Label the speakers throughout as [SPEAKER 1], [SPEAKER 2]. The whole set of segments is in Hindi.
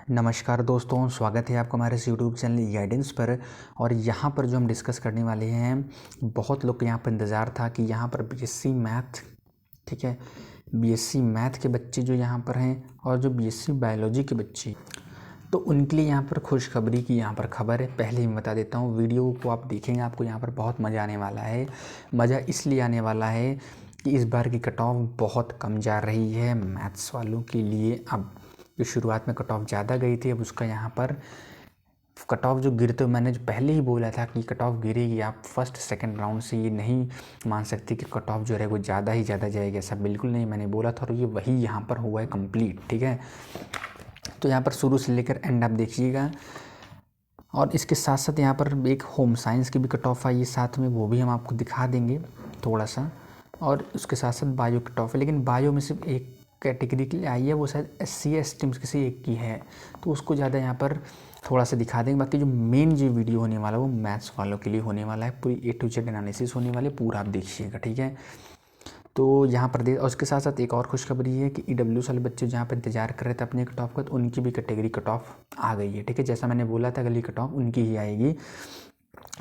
[SPEAKER 1] नमस्कार दोस्तों, स्वागत है आपका हमारे इस यूट्यूब चैनल गाइडेंस पर। और यहाँ पर जो हम डिस्कस करने वाले हैं, बहुत लोग को यहाँ पर इंतज़ार था कि यहाँ पर बीएससी मैथ, ठीक है, बीएससी मैथ के बच्चे जो यहाँ पर हैं और जो बीएससी बायोलॉजी के बच्चे, तो उनके लिए यहाँ पर खुशखबरी की यहाँ पर खबर है। पहले ही मैं बता देता हूँ, वीडियो को आप देखेंगे आपको यहाँ पर बहुत मज़ा आने वाला है। मज़ा इसलिए आने वाला है कि इस बार की कट ऑफ बहुत कम जा रही है मैथ्स वालों के लिए। अब जो शुरुआत में कट ऑफ ज़्यादा गई थी, अब उसका यहाँ पर कट ऑफ जो गिरते, मैंने जो पहले ही बोला था कि कट ऑफ गिरेगी। आप फर्स्ट सेकंड राउंड से ये नहीं मान सकते कि कट ऑफ जो है वो ज़्यादा ही ज़्यादा जाएगी, ऐसा बिल्कुल नहीं। मैंने बोला था और ये वही यहाँ पर हुआ है कंप्लीट, ठीक है। तो यहाँ पर शुरू से लेकर एंड आप देखिएगा। और इसके साथ साथ यहाँ पर एक होम साइंस की भी कट ऑफ आई है साथ में, वो भी हम आपको दिखा देंगे थोड़ा सा। और उसके साथ साथ बायो कट ऑफ है, लेकिन बायो में सिर्फ एक कैटेगरी के लिए आई है, वो शायद SC/ST में किसी एक की है, तो उसको ज़्यादा यहाँ पर थोड़ा सा दिखा देंगे। बाकी जो मेन जो वीडियो होने वाला है वो मैथ्स वालों के लिए होने वाला है, पूरी A to Z एनालिसिस होने वाले, पूरा आप देखिएगा, ठीक है। तो यहाँ पर और उसके साथ साथ एक और खुशखबरी है कि EWS वाले बच्चे जहाँ पर इंतजार कर रहे थे अपने कट ऑफ का, तो उनकी भी कैटेगरी कट ऑफ आ गई है, ठीक है। जैसा मैंने बोला था अगली कट ऑफ उनकी ही आएगी,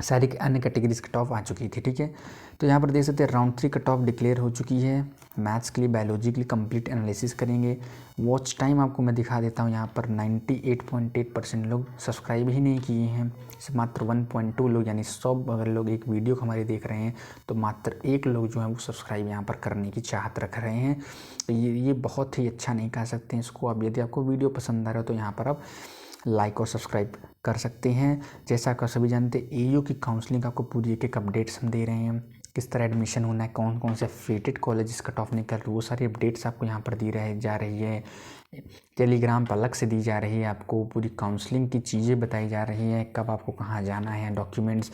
[SPEAKER 1] सारी अन्य कैटेगरीज कट ऑफ आ चुकी थी, ठीक है। तो यहाँ पर देख सकते हैं राउंड 3 कट ऑफ डिक्लेयर हो चुकी है। मैथ्स के लिए, बायोलॉजी के लिए कंप्लीट एनालिसिस करेंगे। वॉच टाइम आपको मैं दिखा देता हूँ। यहाँ पर 98.8% लोग सब्सक्राइब ही नहीं किए हैं, मात्र 1.2 लोग, यानी 100 अगर लोग एक वीडियो को हमारे देख रहे हैं तो मात्र 1 लोग जो है वो सब्सक्राइब यहाँ पर करने की चाहत रख रहे हैं। तो ये बहुत ही अच्छा नहीं कह सकते हैं इसको। अब यदि आपको वीडियो पसंद आ रहा हो तो यहाँ पर आप लाइक और सब्सक्राइब कर सकते हैं। जैसा आप सभी जानते हैं, AU की काउंसलिंग आपको पूरी एक अपडेट्स हम दे रहे हैं, किस तरह एडमिशन होना है, कौन कौन से फेटेड कॉलेजेस कट ऑफ निकल रहे, वो सारी अपडेट्स आपको यहाँ पर दी जा रही है। टेलीग्राम पर अलग से दी जा रही है, आपको पूरी काउंसलिंग की चीज़ें बताई जा रही हैं, कब आपको कहाँ जाना है, डॉक्यूमेंट्स।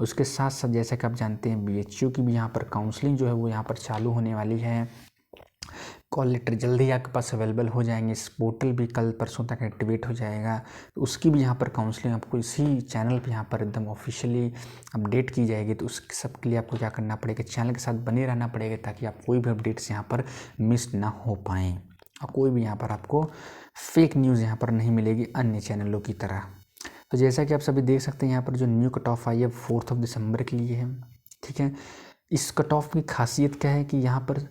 [SPEAKER 1] उसके साथ साथ जैसा कि आप जानते हैं BHU की भी यहाँ पर काउंसलिंग जो है वो यहाँ पर चालू होने वाली है। कॉल लेटर जल्द ही आपके पास अवेलेबल हो जाएंगे। इस पोर्टल भी कल परसों तक एक्टिवेट हो जाएगा, तो उसकी भी यहाँ पर काउंसलिंग आपको इसी चैनल पे यहाँ पर एकदम ऑफिशियली अपडेट की जाएगी। तो उस सब के लिए आपको क्या करना पड़ेगा, चैनल के साथ बने रहना पड़ेगा, ताकि आप कोई भी अपडेट्स यहाँ पर मिस ना हो पाएँ और कोई भी यहाँ पर आपको फेक न्यूज़ यहाँ पर नहीं मिलेगी अन्य चैनलों की तरह। तो जैसा कि आप सभी देख सकते हैं, यहाँ पर जो न्यू कट ऑफ आई है 4 दिसंबर के लिए है, ठीक है। इस कट ऑफ की खासियत क्या है कि यहाँ पर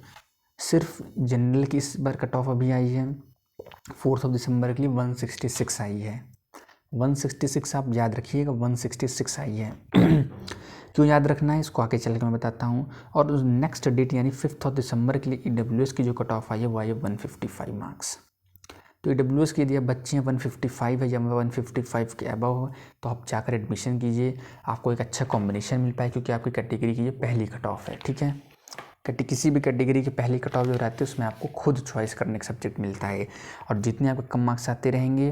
[SPEAKER 1] सिर्फ जनरल की इस बार कट ऑफ अभी आई है 4 दिसंबर के लिए 166 आई है। 166 आप याद रखिएगा, 166 आई है। क्यों याद रखना है इसको आगे चल के मैं बताता हूँ। और उस नेक्स्ट डेट यानी 5 दिसंबर के लिए EWS की जो कट ऑफ आई है वो आई है 155 मार्क्स। तो EWS के यदि बच्चे 155 है या 155 के अबव हो तो आप जाकर एडमिशन कीजिए, आपको एक अच्छा कॉम्बिनेशन मिल पाए, क्योंकि आपकी कैटेगरी की ये पहली कट ऑफ है, ठीक है। किसी भी कैटेगरी की पहली कट ऑफ जो रहती है उसमें आपको खुद चॉइस करने का सब्जेक्ट मिलता है, और जितने आपको कम मार्क्स आते रहेंगे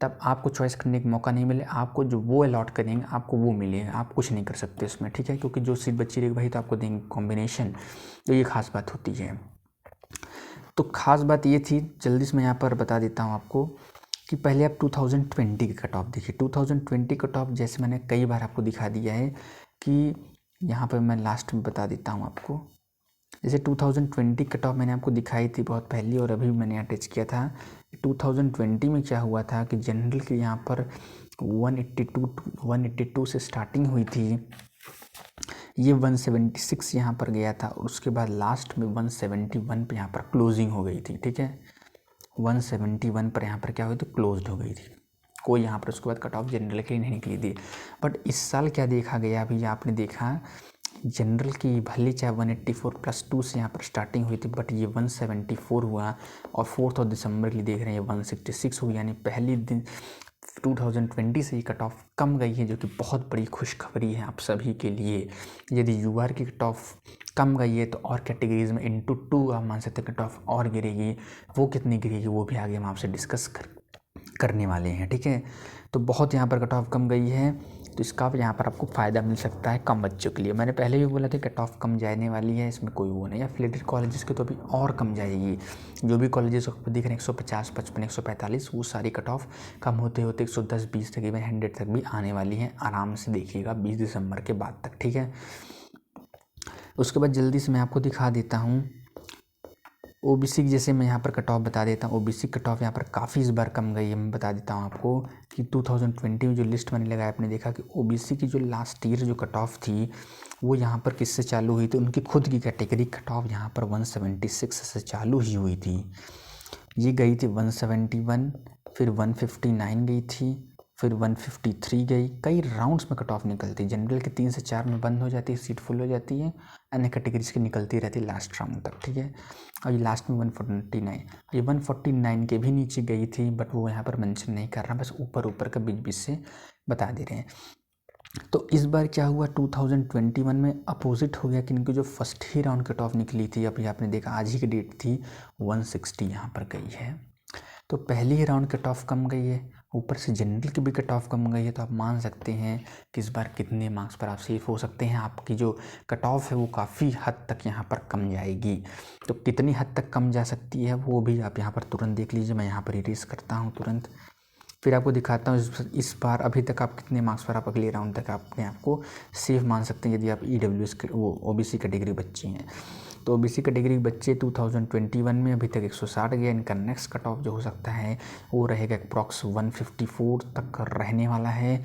[SPEAKER 1] तब आपको चॉइस करने का मौका नहीं मिले, आपको जो वो अलॉट करेंगे आपको वो मिलेगा, आप कुछ नहीं कर सकते उसमें, ठीक है। क्योंकि जो सीट बची रहेगी वही तो आपको देंगे कॉम्बिनेशन, तो ये खास बात होती है। तो खास बात ये थी, जल्दी से मैं यहाँ पर बता देता हूँ आपको कि पहले आप 2020 की कट ऑफ देखिए। 2020 कट ऑफ जैसे मैंने कई बार आपको दिखा दिया है कि यहाँ पर मैं लास्ट में बता देता हूँ आपको। जैसे 2020 कट ऑफ मैंने आपको दिखाई थी बहुत पहले, और अभी मैंने अटैच किया था। 2020 में क्या हुआ था कि जनरल के यहाँ पर 182 से स्टार्टिंग हुई थी, ये 176 यहाँ पर गया था, और उसके बाद लास्ट में 171 पे यहाँ पर क्लोजिंग हो गई थी, ठीक है। 171 पर यहाँ पर क्या हुई थी, क्लोज्ड हो गई थी। कोई यहाँ पर उसके बाद कट ऑफ जनरल के लिए नहीं निकली थी। बट इस साल क्या देखा गया, अभी आपने देखा जनरल की भले चाहे 184+2 से यहाँ पर स्टार्टिंग हुई थी, बट ये 174 हुआ, और 4 दिसंबर के लिए देख रहे हैं 166 हुई, यानी पहली दिन 2020 से ये कट ऑफ कम गई है, जो कि बहुत बड़ी खुशखबरी है आप सभी के लिए। यदि UR की कट ऑफ कम गई है तो और कैटेगरीज में इंटू 2 आप मान सकते हैं कट ऑफ और गिरेगी। वो कितनी गिरेगी वो भी आगे हम आपसे डिस्कस करने वाले हैं, ठीक है। तो बहुत यहाँ पर कट ऑफ कम गई है, तो इसका यहाँ पर आपको फ़ायदा मिल सकता है कम बच्चों के लिए। मैंने पहले भी बोला था कट ऑफ कम जाने वाली है, इसमें कोई वो नहीं। एफिलिएटेड कॉलेजेस के तो अभी और कम जाएगी। जो भी कॉलेजेस आपको दिख रहे हैं 150, 55, 145, वो सारी कट ऑफ कम होते होते 110, 20 तक, इवन 100 तक भी आने वाली है। आराम से देखिएगा 20 दिसंबर के बाद तक, ठीक है। उसके बाद जल्दी से मैं आपको दिखा देता हूँ ओबीसी की जैसे मैं यहाँ पर कट ऑफ बता देता हूँ। ओबीसी कट ऑफ यहाँ पर काफ़ी इस बार कम गई है। मैं बता देता हूँ आपको कि 2020 में जो लिस्ट मैंने लगाया, आपने देखा कि ओबीसी की जो लास्ट ईयर जो कट ऑफ थी वो यहाँ पर किससे चालू हुई थी, उनकी खुद की कैटेगरी कट ऑफ यहाँ पर 176 से चालू ही हुई थी। ये गई थी 171, फिर 159 गई थी, फिर 153 गई। कई राउंड्स में कट ऑफ निकलती, जनरल के 3 से 4 में बंद हो जाती है, सीट फुल हो जाती है, अन्य कैटेगरीज की निकलती रहती है लास्ट राउंड तक, ठीक है। और ये लास्ट में 149, ये 149 के भी नीचे गई थी, बट वो यहाँ पर मेंशन नहीं कर रहा, बस ऊपर ऊपर का बीच बीच से बता दे रहे हैं। तो इस बार क्या हुआ, 2021 में अपोजिट हो गया कि इनकी जो फर्स्ट ही राउंड कट ऑफ निकली थी, अभी आपने देखा आज ही की डेट थी, 160 यहाँ पर गई है। तो पहली ही राउंड कट ऑफ कम गई है, ऊपर से जनरल की भी कट ऑफ कम गई है। तो आप मान सकते हैं कि इस बार कितने मार्क्स पर आप सेफ हो सकते हैं। आपकी जो कट ऑफ है वो काफ़ी हद तक यहाँ पर कम जाएगी। तो कितनी हद तक कम जा सकती है वो भी आप यहाँ पर तुरंत देख लीजिए। मैं यहाँ पर इरेज करता हूँ तुरंत, फिर आपको दिखाता हूँ इस बार अभी तक आप कितने मार्क्स पर आप अगले राउंड तक अपने आप को सेफ मान सकते हैं यदि आप EWS वो OBC कैटेगरी बच्चे हैं। तो OBC कैटेगरी बच्चे 2021 में अभी तक 160 गया। इनका नेक्स्ट कट ऑफ जो हो सकता है वो रहेगा अप्रॉक्स 154 तक रहने वाला है।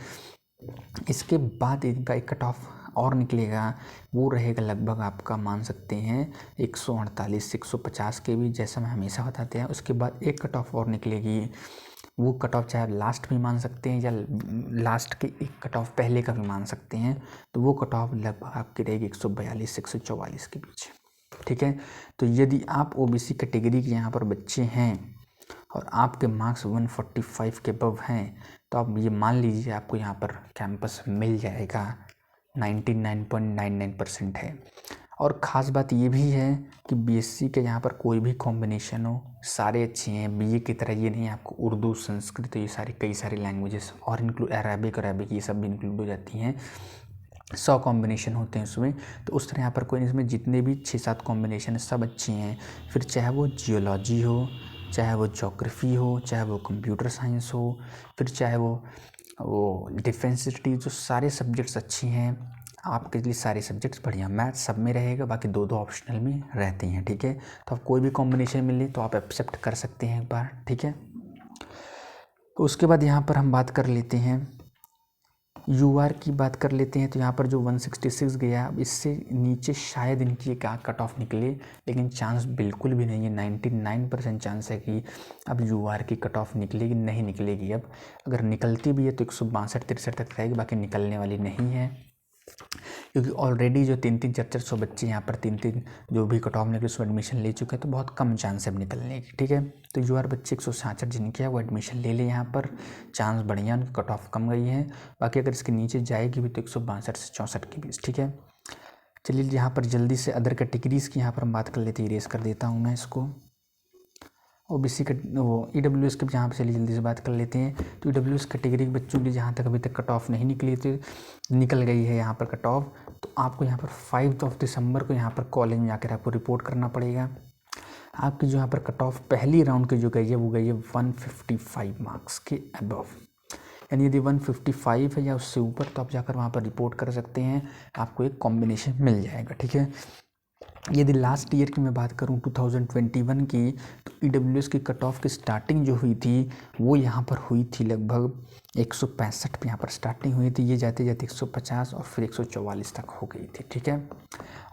[SPEAKER 1] इसके बाद इनका एक कट ऑफ और निकलेगा, वो रहेगा लगभग आपका मान सकते हैं 148 से 150 के भी, जैसा मैं हमेशा बताते हैं। उसके बाद एक कट ऑफ और निकलेगी, वो कट ऑफ चाहे लास्ट भी मान सकते हैं या लास्ट के एक कट ऑफ पहले का भी मान सकते हैं। तो वो कट ऑफ लगभग आपकी रहेगी 142 से 144 के बीच, ठीक है। तो यदि आप OBC कैटेगरी के यहाँ पर बच्चे हैं और आपके मार्क्स 145 के अबव हैं तो आप ये मान लीजिए आपको यहाँ पर कैंपस मिल जाएगा। 99.99% है। और ख़ास बात ये भी है कि BSc के यहाँ पर कोई भी कॉम्बिनेशन हो सारे अच्छे हैं। BA की तरह ये नहीं है आपको उर्दू संस्कृत ये सारी कई सारी लैंग्वेजेस और इंक्लूड अरबिक ये सब भी इंक्लूड हो जाती हैं। 100 कॉम्बिनेशन होते हैं उसमें। तो उस तरह यहाँ पर कोई इसमें जितने भी 6-7 कॉम्बिनेशन है सब अच्छे हैं। फिर चाहे वो जियोलॉजी हो, चाहे वो ज्योग्राफी हो, चाहे वो कंप्यूटर साइंस हो, फिर चाहे वो डिफेंस स्टडीज, जो सारे सब्जेक्ट्स अच्छी हैं आपके लिए। सारे सब्जेक्ट्स बढ़िया, मैथ्स सब में रहेगा, बाकी 2-2 ऑप्शनल में रहते हैं, ठीक है। तो आप कोई भी कॉम्बिनेशन मिले तो आप एक्सेप्ट कर सकते हैं एक बार, ठीक है। तो उसके बाद यहाँ पर हम बात कर लेते हैं UR की बात कर लेते हैं। तो यहाँ पर जो 166 गया, अब इससे नीचे शायद इनकी एक कट ऑफ निकले, लेकिन चांस बिल्कुल भी नहीं है। 99% चांस है कि अब UR की कट ऑफ निकलेगी, नहीं निकलेगी। अब अगर निकलती भी है तो 162-163 तक रहेगी, बाकी निकलने वाली नहीं है। क्योंकि ऑलरेडी जो 3-3, 4-400 बच्चे यहाँ पर 3-3 जो भी कट ऑफ निकले उसमें एडमिशन ले चुके हैं, तो बहुत कम चांस है अब निकलने की, ठीक है। तो UR बच्चे 166 जिनके है वो एडमिशन ले ले, यहाँ पर चांस बढ़िया, उनकी कट ऑफ कम गई है। बाकी अगर इसके नीचे जाएगी भी तो 162 से 64 के बीच, ठीक है। चलिए यहाँ पर जल्दी से अदर कैटेगरीज़ की यहाँ पर हम बात कर लेते हैं। इरेज कर देता हूँ मैं इसको। OBC का वो EWS के यहाँ पर चलिए जल्दी से बात कर लेते हैं। तो EWS कैटेगरी के बच्चों की जहाँ तक अभी तक कट ऑफ नहीं निकली थी, निकल गई है यहाँ पर कट ऑफ। तो आपको यहाँ पर 5 दिसंबर को यहाँ पर कॉलेज में आकर आपको रिपोर्ट करना पड़ेगा। आपकी जो यहाँ पर कट ऑफ पहली राउंड की जो गई है वो गई है 155 मार्क्स के अबव। यानी यदि 155 है या उससे ऊपर तो आप जाकर वहाँ पर रिपोर्ट कर सकते हैं, आपको एक कॉम्बिनेशन मिल जाएगा, ठीक है। यदि लास्ट ईयर की मैं बात करूं 2021 की, तो EWS की कट ऑफ की स्टार्टिंग जो हुई थी वो यहाँ पर हुई थी लगभग 165 पे यहाँ पर स्टार्टिंग हुई थी। ये जाते जाते 150 और फिर 144 तक हो गई थी, ठीक है।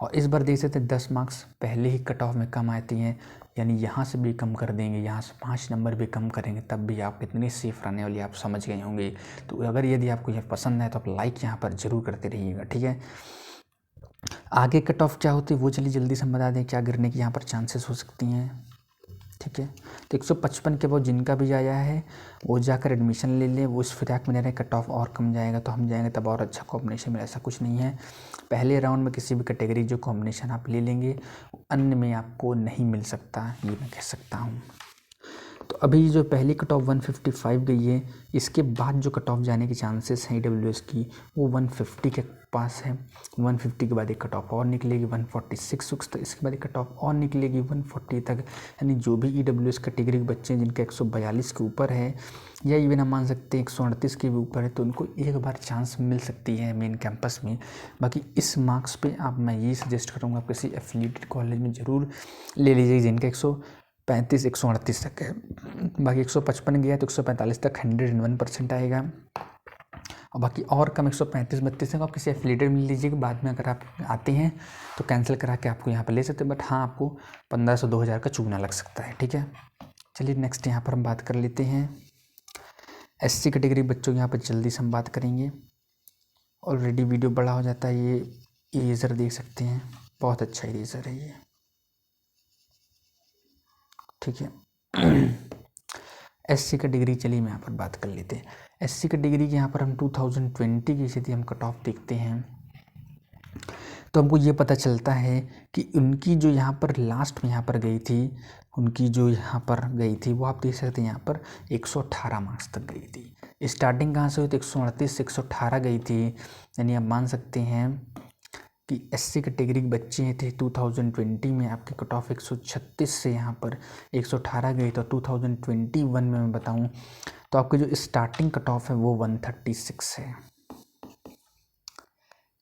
[SPEAKER 1] और इस बार देख सकते 10 मार्क्स पहले ही कट ऑफ में कम आती हैं, यानी यहाँ से भी कम कर देंगे, यहाँ से 5 नंबर भी कम करेंगे, तब भी आप कितने सेफ रहने वाली आप समझ गए होंगे। तो अगर यदि आपको यह पसंद है तो आप लाइक यहाँ पर ज़रूर करते रहिएगा, ठीक है। आगे कट ऑफ क्या होती है वो चलिए जल्दी से हम बता दें, क्या गिरने की यहाँ पर चांसेस हो सकती हैं, ठीक है। तो 155 के बाद जिनका भी आया है वो जाकर एडमिशन ले लें। वो इस फिराक में रह रहे कट ऑफ और कम जाएगा तो हम जाएंगे तब और अच्छा कॉम्बिनेशन में, ऐसा कुछ नहीं है। पहले राउंड में किसी भी कैटेगरी जो कॉम्बिनेशन आप ले लेंगे अन्य में आपको नहीं मिल सकता, ये मैं कह सकता हूँ। तो अभी जो पहली कट ऑफ 155 गई है, इसके बाद जो कट ऑफ जाने के चांसेस हैं EWS की वो 150 के पास है। 150 के बाद एक कट ऑफ और निकलेगी 146 तक, इसके बाद एक कट ऑफ और निकलेगी 140 तक। यानी जो भी EWS कैटेगरी के बच्चे हैं जिनके 142 के ऊपर है, या इवन हम मान सकते हैं 138 के भी ऊपर है, तो उनको एक बार चांस मिल सकती है मेन कैंपस में। बाकी इस मार्क्स पे मैं ये सजेस्ट करूँगा आप किसी एफिलिएटेड कॉलेज में ज़रूर ले लीजिए जिनका 135 138 तक है। बाकी 155 गया तो 145 तक 101% आएगा। और बाकी और कम 135-32 आप किसी एफिलिएटेड में लीजिएगा। बाद में अगर आप आते हैं तो कैंसिल करा के आपको यहाँ पर ले सकते हैं, बट हाँ आपको 1500-2000 का चूना लग सकता है। ठीक है, चलिए नेक्स्ट यहाँ पर हम बात कर लेते हैं SC कैटेगरी बच्चों की। यहाँ पर जल्दी से हम बात करेंगे। ऑलरेडी वीडियो बड़ा हो जाता है। ये इरेज़र देख सकते हैं, बहुत अच्छा इरेज़र है ये। ठीक है SC कैटेगरी, चलिए मैं यहाँ पर बात कर लेते हैं SC कैटेगरी की। यहाँ पर हम 2020 की यदि हम कट ऑफ देखते हैं तो हमको ये पता चलता है कि उनकी जो यहाँ पर लास्ट में यहाँ पर गई थी, उनकी जो यहाँ पर गई थी वो आप देख सकते हैं यहाँ पर 118 मार्क्स तक गई थी। स्टार्टिंग कहाँ से हुई तो 138 से 118 गई थी। यानी आप मान सकते हैं कि SC कैटेगरी के बच्चे थे 2020 में आपके कट ऑफ 136 से यहाँ पर 118 गई। तो 2021 में मैं बताऊँ तो आपके जो स्टार्टिंग कट ऑफ है वो 136 है।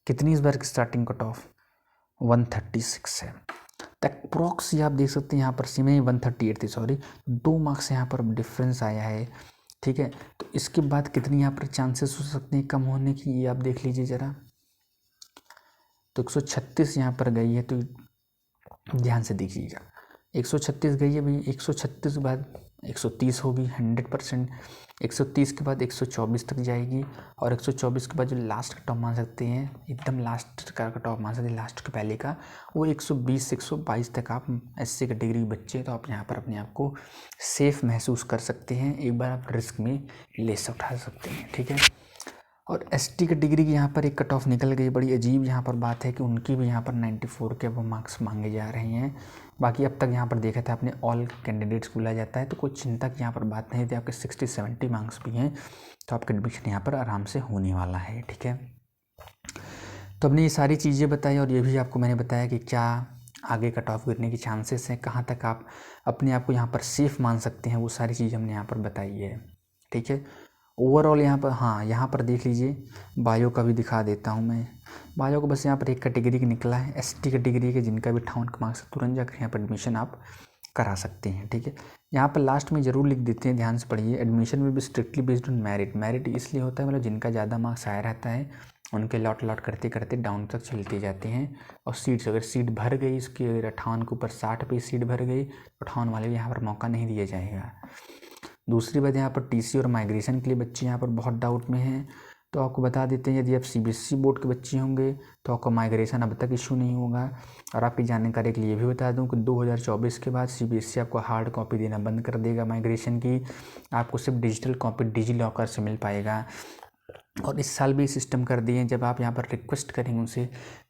[SPEAKER 1] कितनी इस बार की स्टार्टिंग कट ऑफ 136 है। अप्रॉक्स आप देख सकते हैं यहाँ पर सी में 138 थी, सॉरी 2 मार्क्स यहाँ पर डिफरेंस आया है। ठीक है, तो इसके बाद कितनी यहाँ पर चांसेस हो सकते हैं कम होने की, ये आप देख लीजिए ज़रा। तो 136 यहाँ पर गई है, तो ध्यान से देखिएगा 136 गई है भाई। 136 के बाद 130 होगी 100%। 130 के बाद 124 तक जाएगी, और 124 के बाद जो लास्ट कट ऑफ मान सकते हैं, एकदम लास्ट का कट ऑफ मान सकते हैं, लास्ट के पहले का, वो 120 से 122 तक आप SC कैटेगरी बच्चे, तो आप यहाँ पर अपने आप को सेफ़ महसूस कर सकते हैं। एक बार आप रिस्क में ले उठा सकते हैं। ठीक है, और ST कैटेगरी की यहाँ पर एक कट ऑफ निकल गई। बड़ी अजीब यहाँ पर बात है कि उनकी भी यहाँ पर 94 के वो मार्क्स मांगे जा रहे हैं। बाकी अब तक यहाँ पर देखा था आपने ऑल कैंडिडेट्स बोला जाता है, तो कोई चिंता की यहाँ पर बात नहीं थी। आपके 60-70 मार्क्स भी हैं, तो आपका एडमिशन यहाँ पर आराम से होने वाला है। ठीक है, तो हमने ये सारी चीज़ें बताई, और ये भी आपको मैंने बताया कि क्या आगे कट ऑफ गिरने की चांसेस हैं, कहाँ तक आप अपने आप को यहाँ पर सेफ़ मान सकते हैं, वो सारी चीज़ हमने यहाँ पर बताई है। ठीक है, ओवरऑल यहाँ पर हाँ यहाँ पर देख लीजिए, बायो का भी दिखा देता हूँ मैं। बायो को बस यहाँ पर एक कैटेगरी की निकला है ST कैटेगरी के, जिनका भी 58 के मार्क्स, तुरंत जाकर यहाँ पर एडमिशन आप करा सकते हैं। ठीक है, यहाँ पर लास्ट में ज़रूर लिख देते हैं, ध्यान से पढ़िए, admission will be strictly based on merit. Merit इसलिए होता है मतलब जिनका ज़्यादा मार्क्स आया रहता है उनके लॉट करते करते डाउन तक चलते जाते हैं। और सीट्स, अगर सीट भर गई इसकी, अगर 58 के ऊपर 60 पे सीट भर गई, 58 वाले भी यहाँ पर मौका नहीं दिया जाएगा। दूसरी बात, यहाँ पर TC और माइग्रेशन के लिए बच्चे यहाँ पर बहुत डाउट में हैं, तो आपको बता देते हैं यदि आप CBSE बोर्ड के बच्चे होंगे तो आपका माइग्रेशन अब तक इशू नहीं होगा। और आपकी जानकारी के लिए भी बता दूं कि 2024 के बाद CBSE आपको हार्ड कॉपी देना बंद कर देगा माइग्रेशन की, आपको सिर्फ डिजिटल कॉपी डिजी लॉकर से मिल पाएगा। और इस साल भी सिस्टम कर दिए, जब आप यहाँ पर रिक्वेस्ट करेंगे उनसे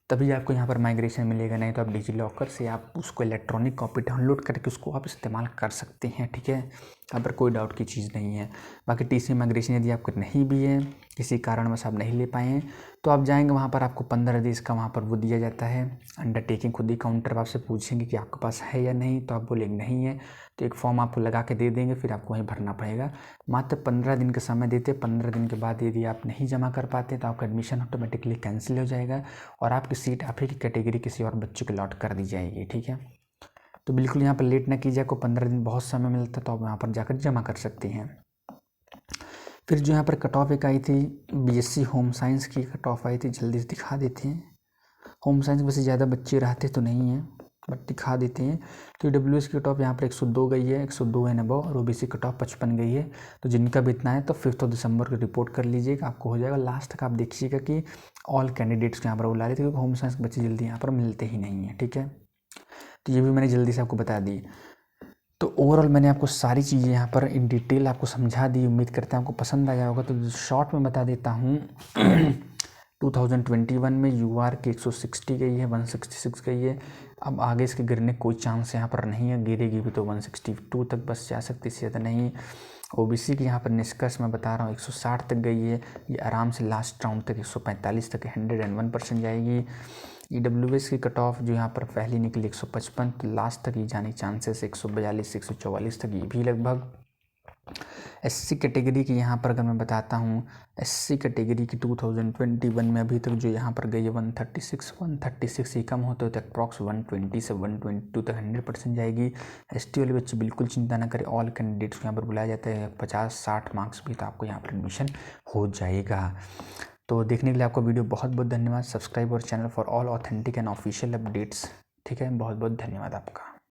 [SPEAKER 1] तभी आपको यहाँ पर माइग्रेशन मिलेगा, नहीं तो आप डिजी लॉकर से आप उसको इलेक्ट्रॉनिक कॉपी डाउनलोड करके उसको आप इस्तेमाल कर सकते हैं। ठीक है, यहाँ पर कोई डाउट की चीज़ नहीं है। बाकी TC माइग्रेशन यदि आपको नहीं भी है, किसी कारणवश आप नहीं ले पाए हैं, तो आप जाएंगे वहाँ पर आपको 15 दिन का वहाँ पर वो दिया जाता है अंडरटेकिंग। खुद ही काउंटर आपसे पूछेंगे कि आपके पास है या नहीं, तो आप बोलेंगे नहीं है, तो एक फॉर्म आपको लगा के दे देंगे, फिर आपको वहीं भरना पड़ेगा। मात्र 15 दिन का समय देते, 15 दिन के बाद यदि आप नहीं जमा कर पाते तो आपका एडमिशन ऑटोमेटिकली कैंसिल हो जाएगा, और आपकी सीट आप ही की कैटेगरी किसी और बच्चे को अलॉट कर दी जाएगी। ठीक है, तो बिल्कुल यहाँ पर लेट ना कीजिए, आपको 15 दिन बहुत समय मिलता है, तो आप यहाँ पर जाकर जमा कर सकते हैं। फिर जो यहाँ पर कट ऑफ एक आई थी BSc होम साइंस की कट ऑफ आई थी, जल्दी से दिखा देते हैं। होम साइंस में से ज़्यादा बच्चे रहते तो नहीं हैं, बट दिखा देते हैं। तो EWS की कट ऑफ यहाँ पर 102 गई है, 102 एंड अबव, और OBC कट ऑफ 55 गई है। तो जिनका भी इतना है तो 5 दिसंबर को रिपोर्ट कर लीजिएगा, आपको हो जाएगा। लास्ट तक आप देखिएगा कि ऑल कैंडिडेट्स को यहाँ पर बुला लेते, क्योंकि होम साइंस के बच्चे जल्दी यहाँ पर मिलते ही नहीं हैं। ठीक है, तो ये भी मैंने जल्दी से आपको बता दी। तो ओवरऑल मैंने आपको सारी चीज़ें यहाँ पर इन डिटेल आपको समझा दी, उम्मीद करता हूँ आपको पसंद आया होगा। तो शॉर्ट में बता देता हूँ 2021 में UR की 160 गई है, 166 गई है। अब आगे इसके गिरने कोई चांस यहाँ पर नहीं है, गिरेगी भी तो 162 तक बस जा सकती, इससे ज़्यादा नहीं। ओबीसी की यहाँ पर निष्कर्ष मैं बता रहा हूँ 160 तक गई है, ये आराम से लास्ट राउंड तक 145 तक 101% जाएगी। ईडब्ल्यूएस की कट ऑफ जो यहाँ पर पहली निकली 155, तो लास्ट तक ये जाने के चांसेस 142 144 तक ये भी लगभग। एससी कैटेगरी की यहाँ पर अगर मैं बताता हूँ, एससी कैटेगरी की 2021 में अभी तक जो यहाँ पर गई है 136 ही कम होते होते अप्रॉक्स 120 से 122 तक 100% जाएगी। एसटी वाले बच्चे बिल्कुल चिंता ना करें, ऑल कैंडिडेट्स को यहाँ पर बुलाया जाता है, 50-60 मार्क्स भी तो आपको यहाँ पर एडमिशन हो जाएगा। तो देखने के लिए आपको वीडियो बहुत बहुत धन्यवाद। सब्सक्राइब और channel for all authentic and official updates. ठीक है, बहुत बहुत धन्यवाद आपका।